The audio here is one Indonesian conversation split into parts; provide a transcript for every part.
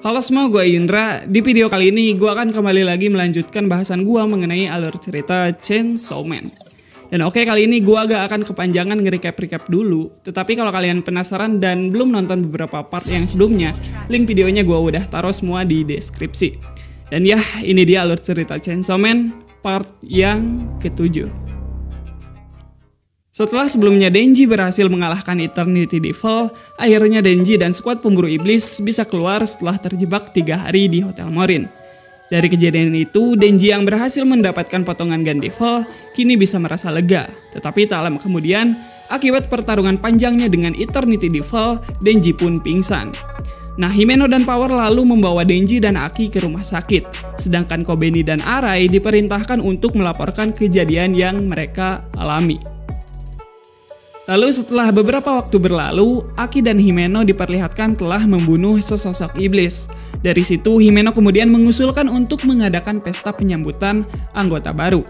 Halo semua, gue Indra. Di video kali ini gue akan kembali lagi melanjutkan bahasan gue mengenai alur cerita Chainsaw Man. Dan oke, kali ini gue agak akan kepanjangan nge-recap dulu. Tetapi kalau kalian penasaran dan belum nonton beberapa part yang sebelumnya, link videonya gue udah taruh semua di deskripsi. Dan ya, ini dia alur cerita Chainsaw Man part yang ke-7. Setelah sebelumnya Denji berhasil mengalahkan Eternity Devil, akhirnya Denji dan skuad pemburu iblis bisa keluar setelah terjebak 3 hari di Hotel Morin. Dari kejadian itu, Denji yang berhasil mendapatkan potongan Gun Devil kini bisa merasa lega. Tetapi tak lama kemudian, akibat pertarungan panjangnya dengan Eternity Devil, Denji pun pingsan. Nah, Himeno dan Power lalu membawa Denji dan Aki ke rumah sakit, sedangkan Kobeni dan Arai diperintahkan untuk melaporkan kejadian yang mereka alami. Lalu setelah beberapa waktu berlalu, Aki dan Himeno diperlihatkan telah membunuh sesosok iblis. Dari situ, Himeno kemudian mengusulkan untuk mengadakan pesta penyambutan anggota baru.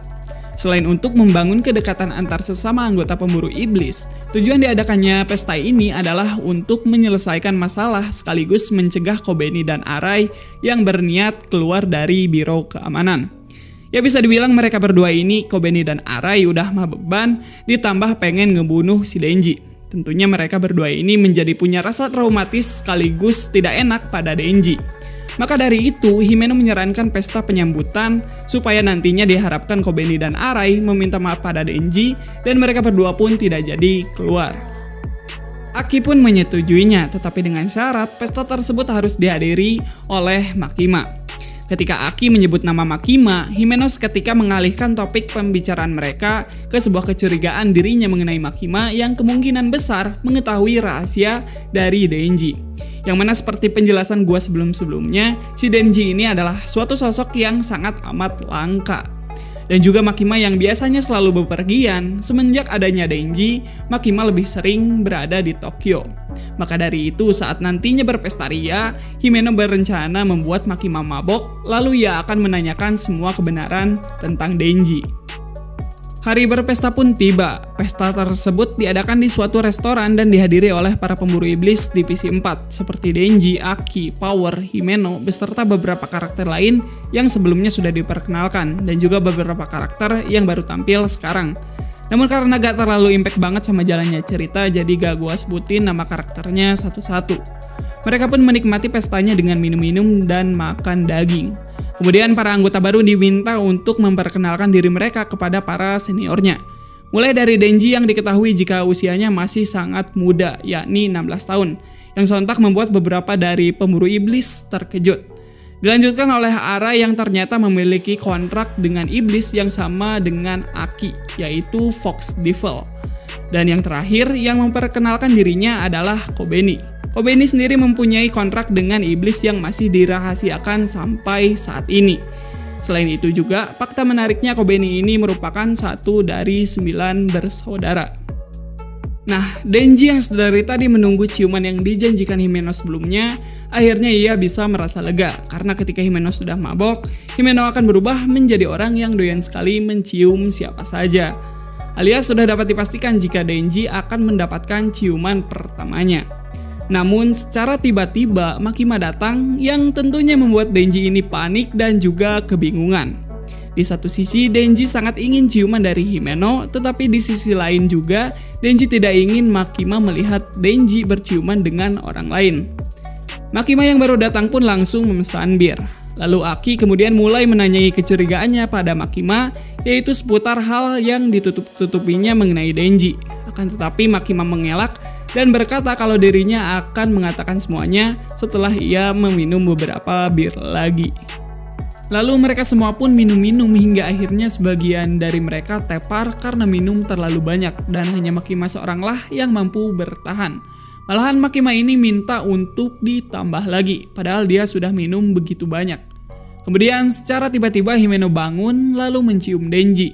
Selain untuk membangun kedekatan antar sesama anggota pemburu iblis, tujuan diadakannya pesta ini adalah untuk menyelesaikan masalah sekaligus mencegah Kobeni dan Arai yang berniat keluar dari Biro Keamanan. Ya bisa dibilang mereka berdua ini, Kobeni dan Arai, udah mah beban, ditambah pengen ngebunuh si Denji. Tentunya mereka berdua ini menjadi punya rasa traumatis sekaligus tidak enak pada Denji. Maka dari itu, Himeno menyarankan pesta penyambutan supaya nantinya diharapkan Kobeni dan Arai meminta maaf pada Denji dan mereka berdua pun tidak jadi keluar. Aki pun menyetujuinya, tetapi dengan syarat pesta tersebut harus dihadiri oleh Makima. Ketika Aki menyebut nama Makima, Himeno seketika mengalihkan topik pembicaraan mereka ke sebuah kecurigaan dirinya mengenai Makima yang kemungkinan besar mengetahui rahasia dari Denji. Yang mana seperti penjelasan gua sebelum-sebelumnya, si Denji ini adalah suatu sosok yang sangat amat langka. Dan juga Makima yang biasanya selalu bepergian, semenjak adanya Denji, Makima lebih sering berada di Tokyo. Maka dari itu saat nantinya berpesta ria, Himeno berencana membuat Makima mabok, lalu ia akan menanyakan semua kebenaran tentang Denji. Hari berpesta pun tiba. Pesta tersebut diadakan di suatu restoran dan dihadiri oleh para pemburu iblis divisi 4 seperti Denji, Aki, Power, Himeno, beserta beberapa karakter lain yang sebelumnya sudah diperkenalkan dan juga beberapa karakter yang baru tampil sekarang. Namun karena gak terlalu impact banget sama jalannya cerita, jadi gak gua sebutin nama karakternya satu-satu. Mereka pun menikmati pestanya dengan minum-minum dan makan daging. Kemudian para anggota baru diminta untuk memperkenalkan diri mereka kepada para seniornya. Mulai dari Denji yang diketahui jika usianya masih sangat muda, yakni 16 tahun, yang sontak membuat beberapa dari pemburu iblis terkejut. Dilanjutkan oleh Arai yang ternyata memiliki kontrak dengan iblis yang sama dengan Aki, yaitu Fox Devil. Dan yang terakhir yang memperkenalkan dirinya adalah Kobeni. Kobeni sendiri mempunyai kontrak dengan iblis yang masih dirahasiakan sampai saat ini. Selain itu juga, fakta menariknya Kobeni ini merupakan satu dari 9 bersaudara. Nah, Denji yang sedari tadi menunggu ciuman yang dijanjikan Himeno sebelumnya, akhirnya ia bisa merasa lega. Karena ketika Himeno sudah mabok, Himeno akan berubah menjadi orang yang doyan sekali mencium siapa saja. Alias sudah dapat dipastikan jika Denji akan mendapatkan ciuman pertamanya. Namun secara tiba-tiba Makima datang yang tentunya membuat Denji ini panik dan juga kebingungan. Di satu sisi Denji sangat ingin ciuman dari Himeno, tetapi di sisi lain juga Denji tidak ingin Makima melihat Denji berciuman dengan orang lain. Makima yang baru datang pun langsung memesan bir. Lalu Aki kemudian mulai menanyai kecurigaannya pada Makima, yaitu seputar hal yang ditutup-tutupinya mengenai Denji. Akan tetapi Makima mengelak dan berkata kalau dirinya akan mengatakan semuanya setelah ia meminum beberapa bir lagi. Lalu mereka semua pun minum-minum hingga akhirnya sebagian dari mereka tepar karena minum terlalu banyak dan hanya Makima seoranglah yang mampu bertahan. Malahan Makima ini minta untuk ditambah lagi, padahal dia sudah minum begitu banyak. Kemudian secara tiba-tiba Himeno bangun lalu mencium Denji.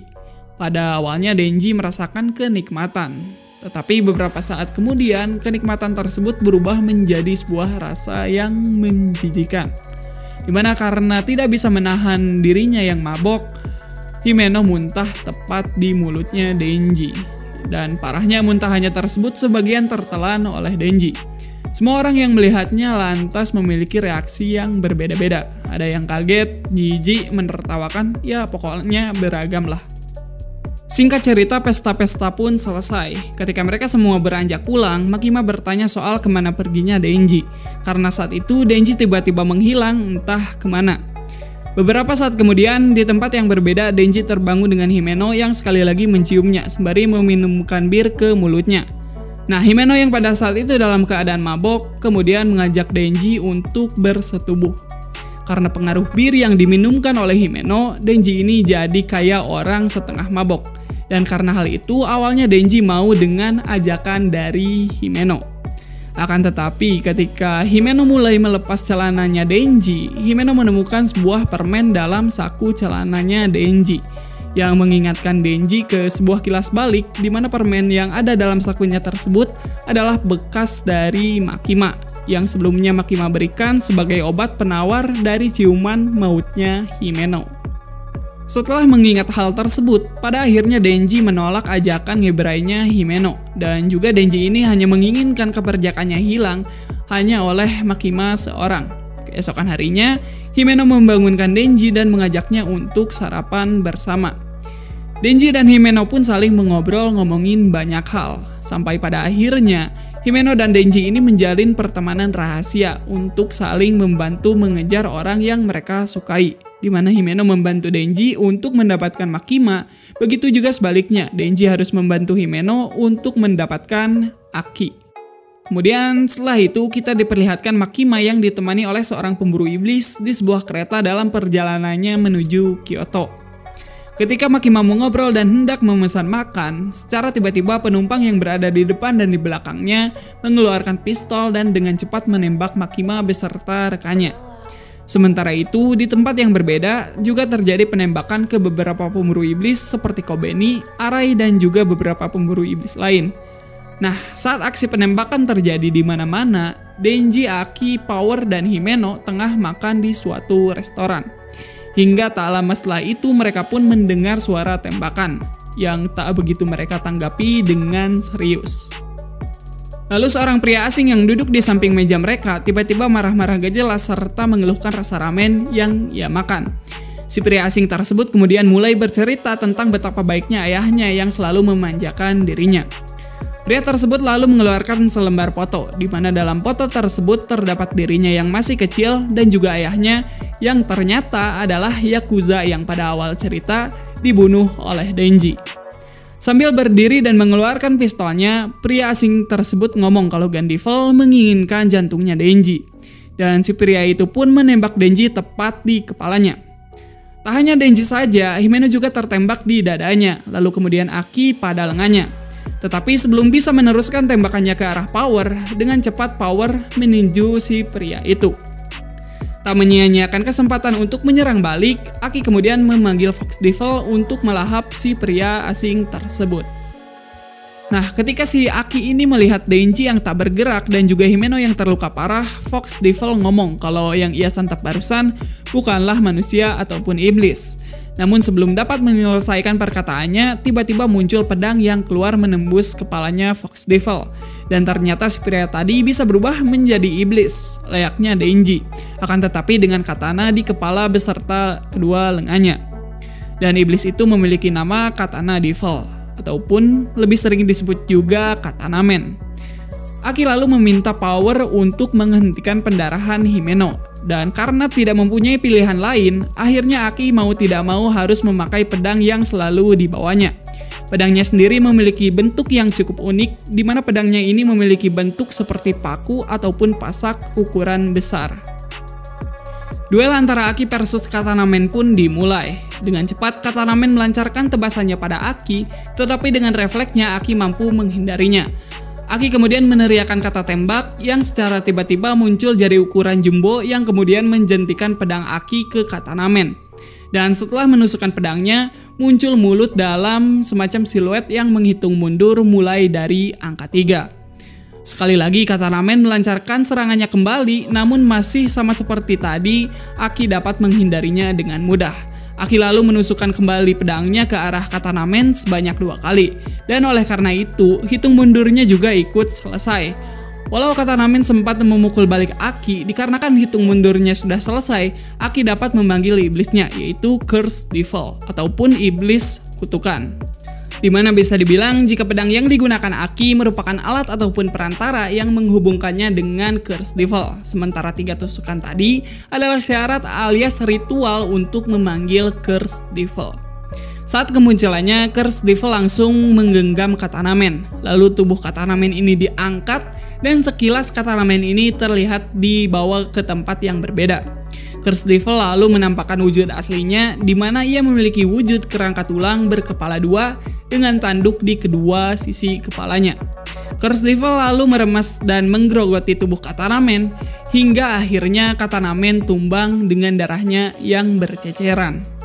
Pada awalnya Denji merasakan kenikmatan, tetapi beberapa saat kemudian kenikmatan tersebut berubah menjadi sebuah rasa yang menjijikan. Dimana karena tidak bisa menahan dirinya yang mabok, Himeno muntah tepat di mulutnya Denji. Dan parahnya muntahannya tersebut sebagian tertelan oleh Denji. Semua orang yang melihatnya lantas memiliki reaksi yang berbeda-beda. Ada yang kaget, jijik, menertawakan, ya pokoknya beragam lah. Singkat cerita, pesta-pesta pun selesai. Ketika mereka semua beranjak pulang, Makima bertanya soal kemana perginya Denji. Karena saat itu Denji tiba-tiba menghilang entah kemana. Beberapa saat kemudian, di tempat yang berbeda, Denji terbangun dengan Himeno yang sekali lagi menciumnya sembari meminumkan bir ke mulutnya. Nah, Himeno yang pada saat itu dalam keadaan mabok, kemudian mengajak Denji untuk bersetubuh. Karena pengaruh bir yang diminumkan oleh Himeno, Denji ini jadi kayak orang setengah mabok. Dan karena hal itu, awalnya Denji mau dengan ajakan dari Himeno. Akan tetapi, ketika Himeno mulai melepas celananya Denji, Himeno menemukan sebuah permen dalam saku celananya Denji, yang mengingatkan Denji ke sebuah kilas balik di mana permen yang ada dalam sakunya tersebut adalah bekas dari Makima, yang sebelumnya Makima berikan sebagai obat penawar dari ciuman mautnya Himeno. Setelah mengingat hal tersebut, pada akhirnya Denji menolak ajakan ngebrainya Himeno, dan juga Denji ini hanya menginginkan keperjakannya hilang hanya oleh Makima seorang. Keesokan harinya, Himeno membangunkan Denji dan mengajaknya untuk sarapan bersama. Denji dan Himeno pun saling mengobrol ngomongin banyak hal, sampai pada akhirnya Himeno dan Denji ini menjalin pertemanan rahasia untuk saling membantu mengejar orang yang mereka sukai, di mana Himeno membantu Denji untuk mendapatkan Makima, begitu juga sebaliknya, Denji harus membantu Himeno untuk mendapatkan Aki. Kemudian setelah itu kita diperlihatkan Makima yang ditemani oleh seorang pemburu iblis di sebuah kereta dalam perjalanannya menuju Kyoto. Ketika Makima mengobrol dan hendak memesan makan, secara tiba-tiba penumpang yang berada di depan dan di belakangnya mengeluarkan pistol dan dengan cepat menembak Makima beserta rekannya. Sementara itu, di tempat yang berbeda juga terjadi penembakan ke beberapa pemburu iblis seperti Kobeni, Arai, dan juga beberapa pemburu iblis lain. Nah, saat aksi penembakan terjadi di mana-mana, Denji, Aki, Power, dan Himeno tengah makan di suatu restoran. Hingga tak lama setelah itu mereka pun mendengar suara tembakan, yang tak begitu mereka tanggapi dengan serius. Lalu seorang pria asing yang duduk di samping meja mereka tiba-tiba marah-marah gak jelas serta mengeluhkan rasa ramen yang ia makan. Si pria asing tersebut kemudian mulai bercerita tentang betapa baiknya ayahnya yang selalu memanjakan dirinya. Pria tersebut lalu mengeluarkan selembar foto, di mana dalam foto tersebut terdapat dirinya yang masih kecil dan juga ayahnya yang ternyata adalah Yakuza yang pada awal cerita dibunuh oleh Denji. Sambil berdiri dan mengeluarkan pistolnya, pria asing tersebut ngomong kalau Gandival menginginkan jantungnya Denji. Dan si pria itu pun menembak Denji tepat di kepalanya. Tak hanya Denji saja, Himeno juga tertembak di dadanya, lalu kemudian Aki pada lengannya. Tetapi sebelum bisa meneruskan tembakannya ke arah Power, dengan cepat Power meninju si pria itu. Tak menyia-nyiakan kesempatan untuk menyerang balik, Aki kemudian memanggil Fox Devil untuk melahap si pria asing tersebut. Nah, ketika si Aki ini melihat Denji yang tak bergerak dan juga Himeno yang terluka parah, Fox Devil ngomong kalau yang ia santap barusan bukanlah manusia ataupun iblis. Namun sebelum dapat menyelesaikan perkataannya, tiba-tiba muncul pedang yang keluar menembus kepalanya Fox Devil. Dan ternyata si pria tadi bisa berubah menjadi iblis, layaknya Denji. Akan tetapi dengan katana di kepala beserta kedua lengannya. Dan iblis itu memiliki nama Katana Devil, ataupun lebih sering disebut juga Katana Man. Aki lalu meminta Power untuk menghentikan pendarahan Himeno. Dan karena tidak mempunyai pilihan lain, akhirnya Aki mau tidak mau harus memakai pedang yang selalu dibawanya. Pedangnya sendiri memiliki bentuk yang cukup unik, di mana pedangnya ini memiliki bentuk seperti paku ataupun pasak ukuran besar. Duel antara Aki versus Katana Man pun dimulai. Dengan cepat, Katana Man melancarkan tebasannya pada Aki, tetapi dengan refleksnya Aki mampu menghindarinya. Aki kemudian meneriakkan kata tembak yang secara tiba-tiba muncul jari ukuran jumbo yang kemudian menjentikan pedang Aki ke Katana Man. Dan setelah menusukkan pedangnya, muncul mulut dalam semacam siluet yang menghitung mundur mulai dari angka 3. Sekali lagi Katana Man melancarkan serangannya kembali, namun masih sama seperti tadi, Aki dapat menghindarinya dengan mudah. Aki lalu menusukkan kembali pedangnya ke arah Katana Man sebanyak 2 kali. Dan oleh karena itu, hitung mundurnya juga ikut selesai. Walau Katana Man sempat memukul balik Aki, dikarenakan hitung mundurnya sudah selesai, Aki dapat memanggil iblisnya, yaitu Cursed Devil ataupun iblis kutukan. Dimana bisa dibilang jika pedang yang digunakan Aki merupakan alat ataupun perantara yang menghubungkannya dengan Cursed Devil. Sementara 3 tusukan tadi adalah syarat alias ritual untuk memanggil Cursed Devil. Saat kemunculannya, Cursed Devil langsung menggenggam Katana Man. Lalu tubuh Katana Man ini diangkat dan sekilas Katana Man ini terlihat dibawa ke tempat yang berbeda. Cursed Devil lalu menampakkan wujud aslinya di mana ia memiliki wujud kerangka tulang berkepala 2 dengan tanduk di kedua sisi kepalanya. Cursed Devil lalu meremas dan menggerogoti tubuh Katana Man hingga akhirnya Katana Man tumbang dengan darahnya yang berceceran.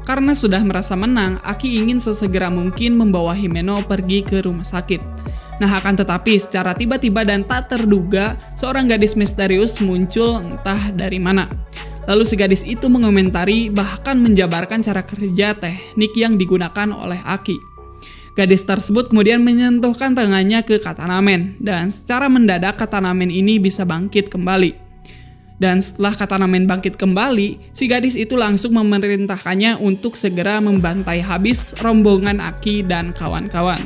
Karena sudah merasa menang, Aki ingin sesegera mungkin membawa Himeno pergi ke rumah sakit. Nah, akan tetapi secara tiba-tiba dan tak terduga, seorang gadis misterius muncul entah dari mana. Lalu si gadis itu mengomentari bahkan menjabarkan cara kerja teknik yang digunakan oleh Aki. Gadis tersebut kemudian menyentuhkan tangannya ke Katana Man, dan secara mendadak Katana Man ini bisa bangkit kembali. Dan setelah Katana Man bangkit kembali, si gadis itu langsung memerintahkannya untuk segera membantai habis rombongan Aki dan kawan-kawan.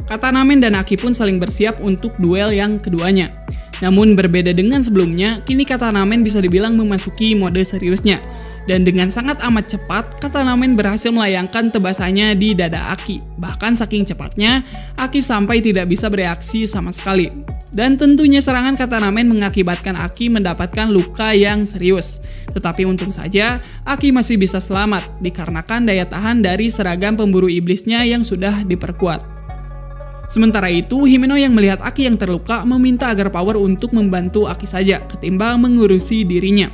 Katana Man dan Aki pun saling bersiap untuk duel yang keduanya. Namun berbeda dengan sebelumnya, kini Katana Man bisa dibilang memasuki mode seriusnya. Dan dengan sangat amat cepat, Katana Man berhasil melayangkan tebasannya di dada Aki. Bahkan saking cepatnya, Aki sampai tidak bisa bereaksi sama sekali. Dan tentunya serangan Katana Man mengakibatkan Aki mendapatkan luka yang serius. Tetapi untung saja, Aki masih bisa selamat dikarenakan daya tahan dari seragam pemburu iblisnya yang sudah diperkuat. Sementara itu, Himeno yang melihat Aki yang terluka meminta agar Power untuk membantu Aki saja ketimbang mengurusi dirinya.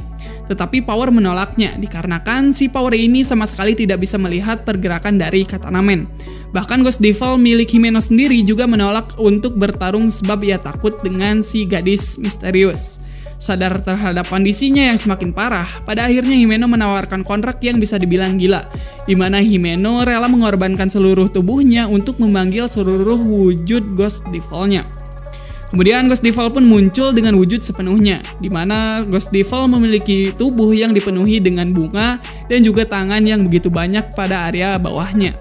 Tetapi Power menolaknya dikarenakan si Power ini sama sekali tidak bisa melihat pergerakan dari Katana Man. Bahkan Ghost Devil milik Himeno sendiri juga menolak untuk bertarung sebab ia takut dengan si gadis misterius. Sadar terhadap kondisinya yang semakin parah, pada akhirnya Himeno menawarkan kontrak yang bisa dibilang gila, di mana Himeno rela mengorbankan seluruh tubuhnya untuk memanggil seluruh wujud Ghost Devil-nya. Kemudian Ghost Devil pun muncul dengan wujud sepenuhnya, di mana Ghost Devil memiliki tubuh yang dipenuhi dengan bunga dan juga tangan yang begitu banyak pada area bawahnya.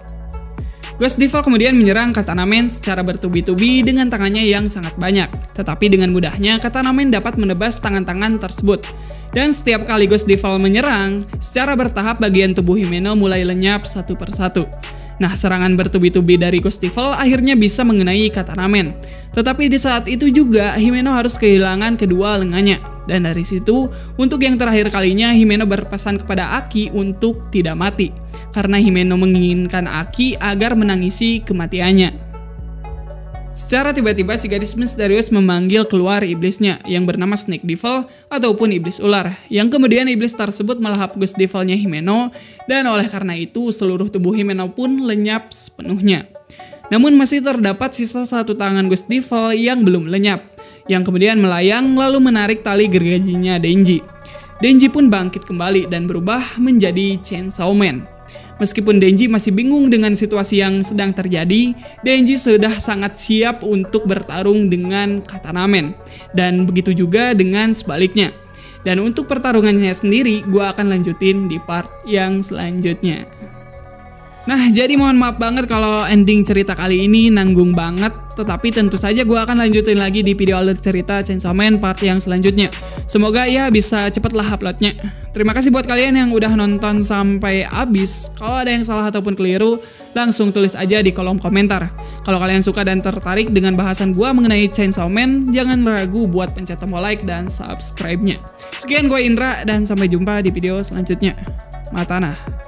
Ghost Devil kemudian menyerang Katana Man secara bertubi-tubi dengan tangannya yang sangat banyak. Tetapi dengan mudahnya Katana Man dapat menebas tangan-tangan tersebut. Dan setiap kali Ghost Devil menyerang, secara bertahap bagian tubuh Himeno mulai lenyap satu persatu. Nah, serangan bertubi-tubi dari Ghost Devil akhirnya bisa mengenai Katana Man. Tetapi di saat itu juga Himeno harus kehilangan kedua lengannya. Dan dari situ, untuk yang terakhir kalinya Himeno berpesan kepada Aki untuk tidak mati. Karena Himeno menginginkan Aki agar menangisi kematiannya. Secara tiba-tiba si gadis misterius memanggil keluar iblisnya yang bernama Snake Devil ataupun iblis ular, yang kemudian iblis tersebut melahap Ghost Devil-nya Himeno, dan oleh karena itu seluruh tubuh Himeno pun lenyap sepenuhnya. Namun masih terdapat sisa satu tangan Ghost Devil yang belum lenyap, yang kemudian melayang lalu menarik tali gergajinya Denji. Denji pun bangkit kembali dan berubah menjadi Chainsaw Man. Meskipun Denji masih bingung dengan situasi yang sedang terjadi, Denji sudah sangat siap untuk bertarung dengan Katana Man. Dan begitu juga dengan sebaliknya. Dan untuk pertarungannya sendiri, gue akan lanjutin di part yang selanjutnya. Nah, jadi mohon maaf banget kalau ending cerita kali ini nanggung banget. Tetapi tentu saja gue akan lanjutin lagi di video alur cerita Chainsaw Man part yang selanjutnya. Semoga ya bisa cepatlah uploadnya. Terima kasih buat kalian yang udah nonton sampai habis. Kalau ada yang salah ataupun keliru, langsung tulis aja di kolom komentar. Kalau kalian suka dan tertarik dengan bahasan gue mengenai Chainsaw Man, jangan ragu buat pencet tombol like dan subscribe-nya. Sekian gue Indra dan sampai jumpa di video selanjutnya. Matanah.